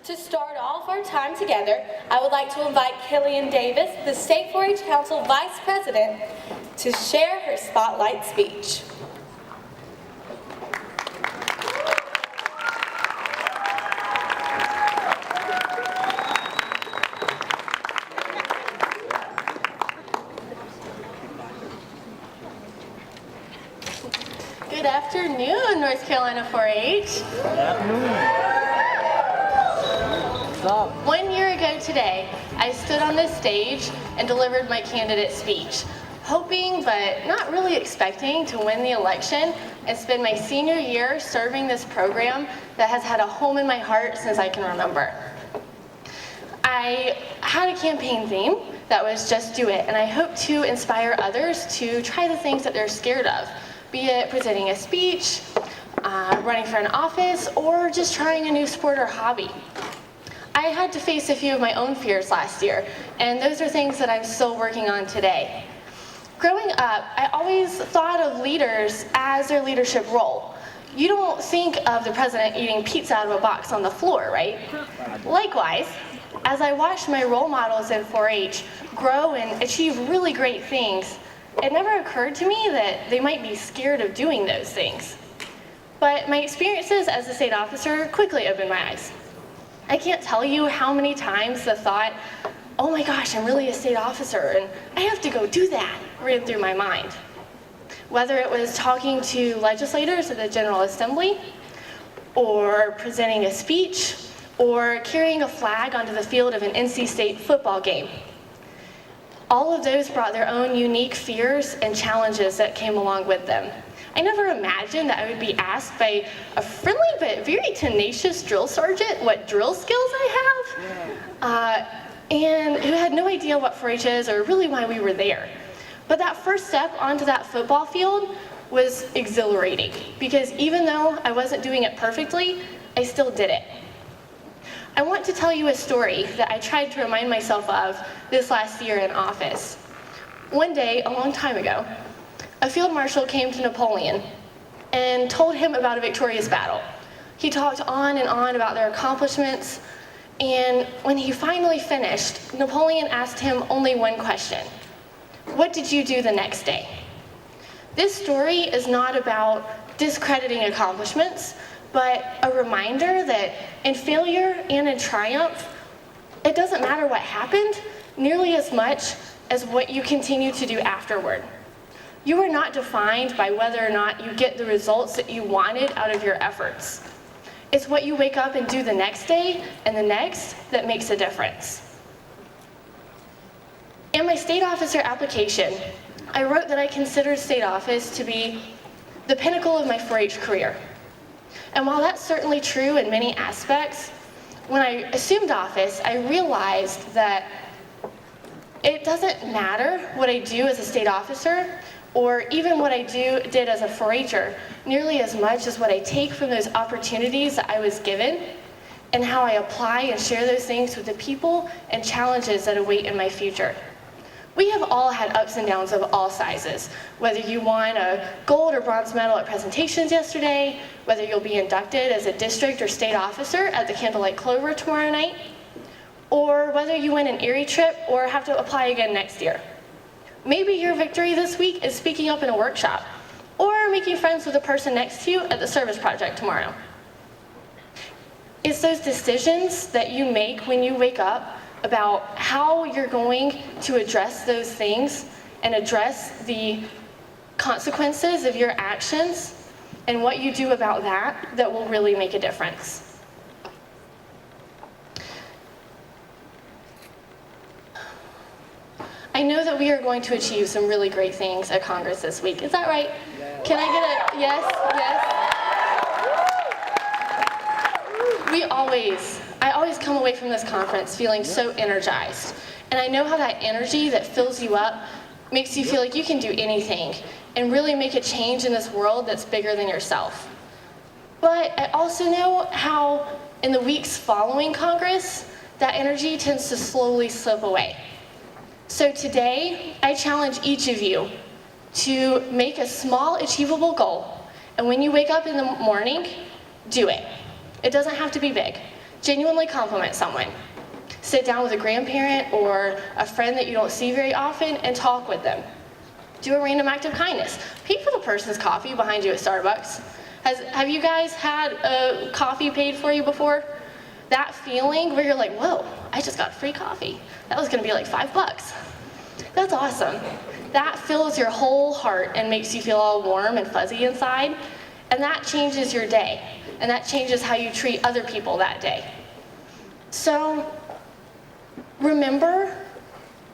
To start off our time together, I would like to invite Killian Davis, the State 4-H Council Vice President, to share her spotlight speech. Good afternoon, North Carolina 4-H. Good afternoon. 1 year ago today, I stood on this stage and delivered my candidate speech, hoping but not really expecting to win the election and spend my senior year serving this program that has had a home in my heart since I can remember. I had a campaign theme that was just do it, and I hope to inspire others to try the things that they're scared of, be it presenting a speech, running for an office, or just trying a new sport or hobby. I had to face a few of my own fears last year, and those are things that I'm still working on today. Growing up, I always thought of leaders as their leadership role. You don't think of the president eating pizza out of a box on the floor, right? Likewise, as I watched my role models in 4-H grow and achieve really great things, it never occurred to me that they might be scared of doing those things. But my experiences as a state officer quickly opened my eyes. I can't tell you how many times the thought, oh my gosh, I'm really a state officer and I have to go do that, ran through my mind. Whether it was talking to legislators at the General Assembly, or presenting a speech, or carrying a flag onto the field of an NC State football game. All of those brought their own unique fears and challenges that came along with them. I never imagined that I would be asked by a friendly but very tenacious drill sergeant what drill skills I have, and who had no idea what 4-H is or really why we were there. But that first step onto that football field was exhilarating, because even though I wasn't doing it perfectly, I still did it. I want to tell you a story that I tried to remind myself of this last year in office. One day, a long time ago, a field marshal came to Napoleon and told him about a victorious battle. He talked on and on about their accomplishments, and when he finally finished, Napoleon asked him only one question. What did you do the next day? This story is not about discrediting accomplishments, but a reminder that in failure and in triumph, it doesn't matter what happened nearly as much as what you continue to do afterward. You are not defined by whether or not you get the results that you wanted out of your efforts. It's what you wake up and do the next day and the next that makes a difference. In my state officer application, I wrote that I considered state office to be the pinnacle of my 4-H career. And while that's certainly true in many aspects, when I assumed office, I realized that it doesn't matter what I do as a state officer, or even what I did as a 4-H'er, nearly as much as what I take from those opportunities that I was given, and how I apply and share those things with the people and challenges that await in my future. We have all had ups and downs of all sizes, whether you won a gold or bronze medal at presentations yesterday, whether you'll be inducted as a district or state officer at the Candlelight Clover tomorrow night, or whether you win an Erie trip or have to apply again next year. Maybe your victory this week is speaking up in a workshop, or making friends with the person next to you at the service project tomorrow. It's those decisions that you make when you wake up about how you're going to address those things and address the consequences of your actions and what you do about that that will really make a difference. I know that we are going to achieve some really great things at Congress this week. Is that right? Yeah. Can I get a yes? Yes? I always come away from this conference feeling so energized. And I know how that energy that fills you up makes you feel like you can do anything and really make a change in this world that's bigger than yourself. But I also know how in the weeks following Congress, that energy tends to slowly slip away. So today, I challenge each of you to make a small, achievable goal, and when you wake up in the morning, do it. It doesn't have to be big. Genuinely compliment someone. Sit down with a grandparent or a friend that you don't see very often and talk with them. Do a random act of kindness. Pay for the person's coffee behind you at Starbucks. Have you guys had a coffee paid for you before? That feeling where you're like, whoa, I just got free coffee. That was gonna be like $5. That's awesome. That fills your whole heart and makes you feel all warm and fuzzy inside, and that changes your day, and that changes how you treat other people that day. So remember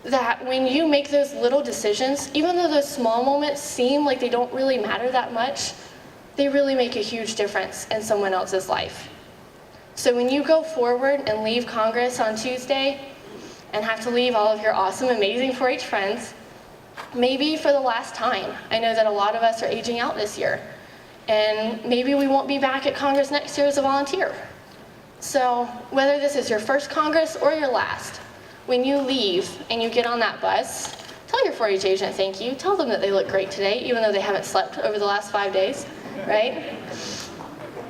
that when you make those little decisions, even though those small moments seem like they don't really matter that much, they really make a huge difference in someone else's life. So when you go forward and leave Congress on Tuesday and have to leave all of your awesome, amazing 4-H friends, maybe for the last time. I know that a lot of us are aging out this year, and maybe we won't be back at Congress next year as a volunteer. So whether this is your first Congress or your last, when you leave and you get on that bus, tell your 4-H agent thank you. Tell them that they look great today, even though they haven't slept over the last 5 days, right?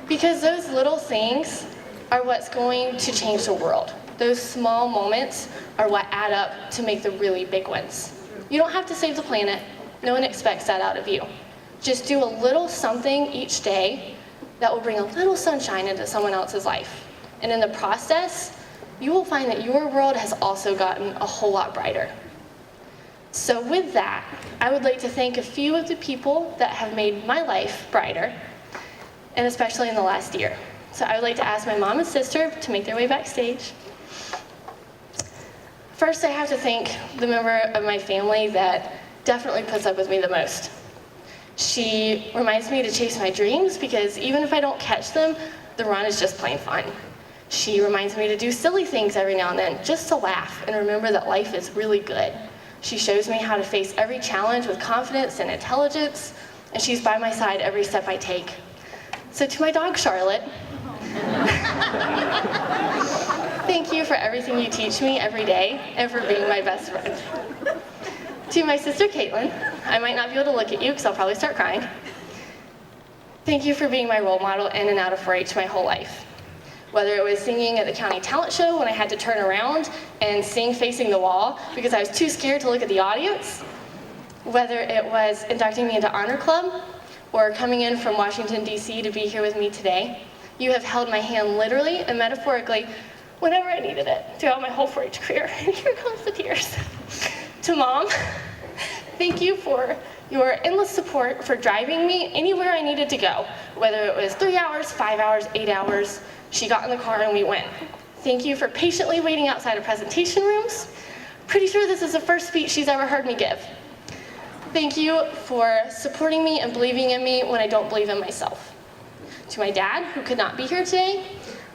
Because those little things are what's going to change the world. Those small moments are what add up to make the really big ones. You don't have to save the planet. No one expects that out of you. Just do a little something each day that will bring a little sunshine into someone else's life. And in the process, you will find that your world has also gotten a whole lot brighter. So with that, I would like to thank a few of the people that have made my life brighter, and especially in the last year. So I would like to ask my mom and sister to make their way backstage. First, I have to thank the member of my family that definitely puts up with me the most. She reminds me to chase my dreams because even if I don't catch them, the run is just plain fun. She reminds me to do silly things every now and then, just to laugh and remember that life is really good. She shows me how to face every challenge with confidence and intelligence, and she's by my side every step I take. So to my dog, Charlotte, thank you for everything you teach me every day and for being my best friend. To my sister, Caitlin, I might not be able to look at you because I'll probably start crying. Thank you for being my role model in and out of 4-H my whole life. Whether it was singing at the county talent show when I had to turn around and sing facing the wall because I was too scared to look at the audience, whether it was inducting me into Honor Club or coming in from Washington, D.C. to be here with me today, you have held my hand literally and metaphorically whenever I needed it throughout my whole 4-H career. And here comes the tears. To Mom, thank you for your endless support for driving me anywhere I needed to go, whether it was 3 hours, 5 hours, 8 hours. She got in the car and we went. Thank you for patiently waiting outside of presentation rooms. Pretty sure this is the first speech she's ever heard me give. Thank you for supporting me and believing in me when I don't believe in myself. To my dad, who could not be here today,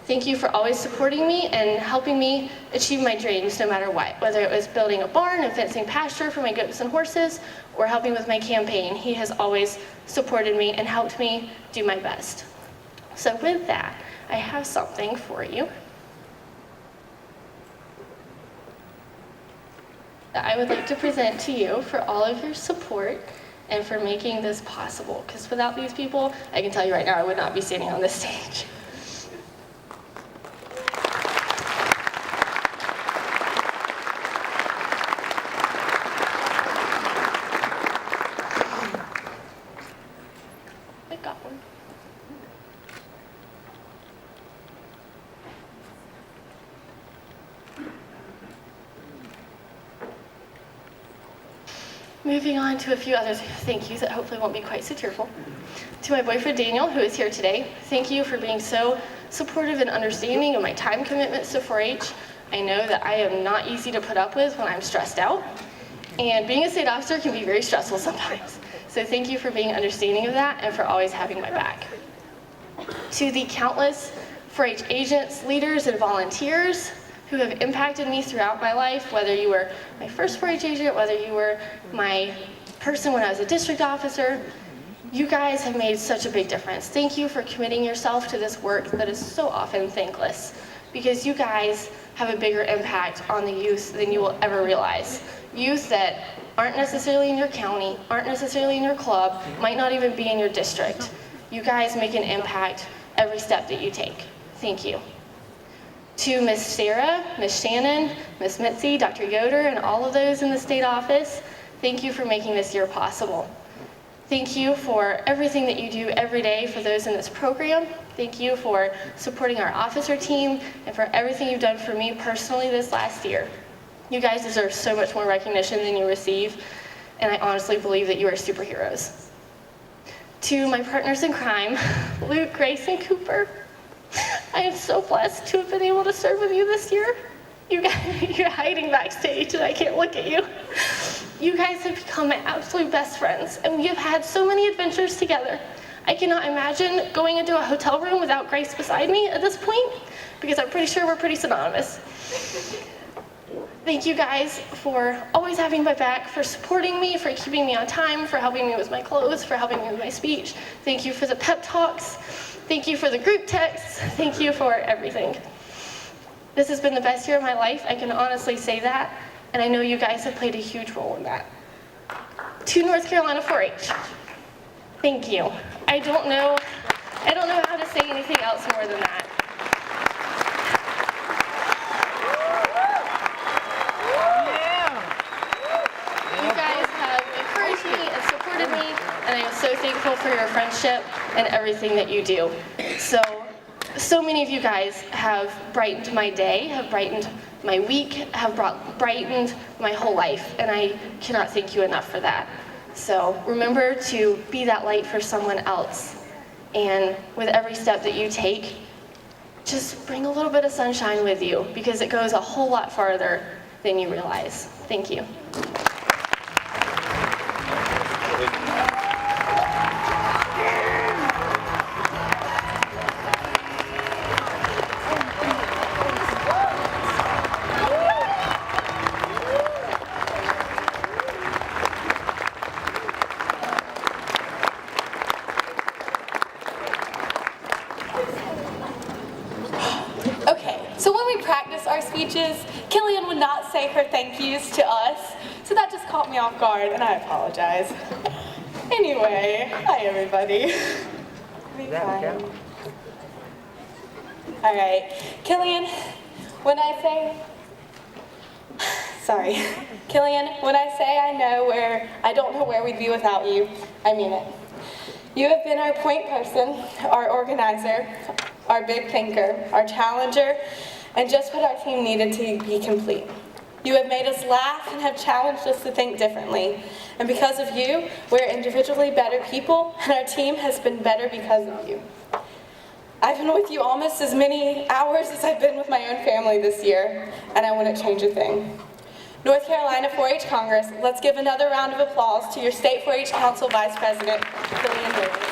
thank you for always supporting me and helping me achieve my dreams no matter what, whether it was building a barn and fencing pasture for my goats and horses or helping with my campaign. He has always supported me and helped me do my best. So with that, I have something for you that I would like to present to you for all of your support and for making this possible. Because without these people, I can tell you right now, I would not be standing on this stage. I got one. Moving on to a few other thank yous that hopefully won't be quite so tearful. To my boyfriend Daniel, who is here today, thank you for being so supportive and understanding of my time commitments to 4-H. I know that I am not easy to put up with when I'm stressed out, and being a state officer can be very stressful sometimes. So thank you for being understanding of that and for always having my back. To the countless 4-H agents, leaders, and volunteers who have impacted me throughout my life, whether you were my first 4-H agent, whether you were my person when I was a district officer, you guys have made such a big difference. Thank you for committing yourself to this work that is so often thankless, because you guys have a bigger impact on the youth than you will ever realize. Youth that aren't necessarily in your county, aren't necessarily in your club, might not even be in your district. You guys make an impact every step that you take. Thank you. To Miss Sarah, Miss Shannon, Miss Mitzi, Dr. Yoder, and all of those in the state office, thank you for making this year possible. Thank you for everything that you do every day for those in this program. Thank you for supporting our officer team and for everything you've done for me personally this last year. You guys deserve so much more recognition than you receive, and I honestly believe that you are superheroes. To my partners in crime, Luke, Grace, and Cooper, I am so blessed to have been able to serve with you this year. You guys, you're hiding backstage and I can't look at you. You guys have become my absolute best friends, and we have had so many adventures together. I cannot imagine going into a hotel room without Grace beside me at this point, because I'm pretty sure we're pretty synonymous. Thank you guys for always having my back, for supporting me, for keeping me on time, for helping me with my clothes, for helping me with my speech. Thank you for the pep talks. Thank you for the group texts. Thank you for everything. This has been the best year of my life, I can honestly say that, and I know you guys have played a huge role in that. To North Carolina 4-H, thank you. I don't know how to say anything else more than that. You guys have encouraged me and supported me, and I am so thankful for your friendship and everything that you do. So many of you guys have brightened my day, have brightened my week, have brightened my whole life, and I cannot thank you enough for that. So remember to be that light for someone else, and with every step that you take, just bring a little bit of sunshine with you, because it goes a whole lot farther than you realize. Thank you. Our speeches, Killian would not say her thank yous to us, so that just caught me off guard, and I apologize. Anyway, hi everybody. All right, Killian, when I say I don't know where we'd be without you, I mean it. You have been our point person, our organizer, our big thinker, our challenger, and just what our team needed to be complete. You have made us laugh and have challenged us to think differently. And because of you, we're individually better people, and our team has been better because of you. I've been with you almost as many hours as I've been with my own family this year, and I wouldn't change a thing. North Carolina 4-H Congress, let's give another round of applause to your State 4-H Council Vice President, Killian.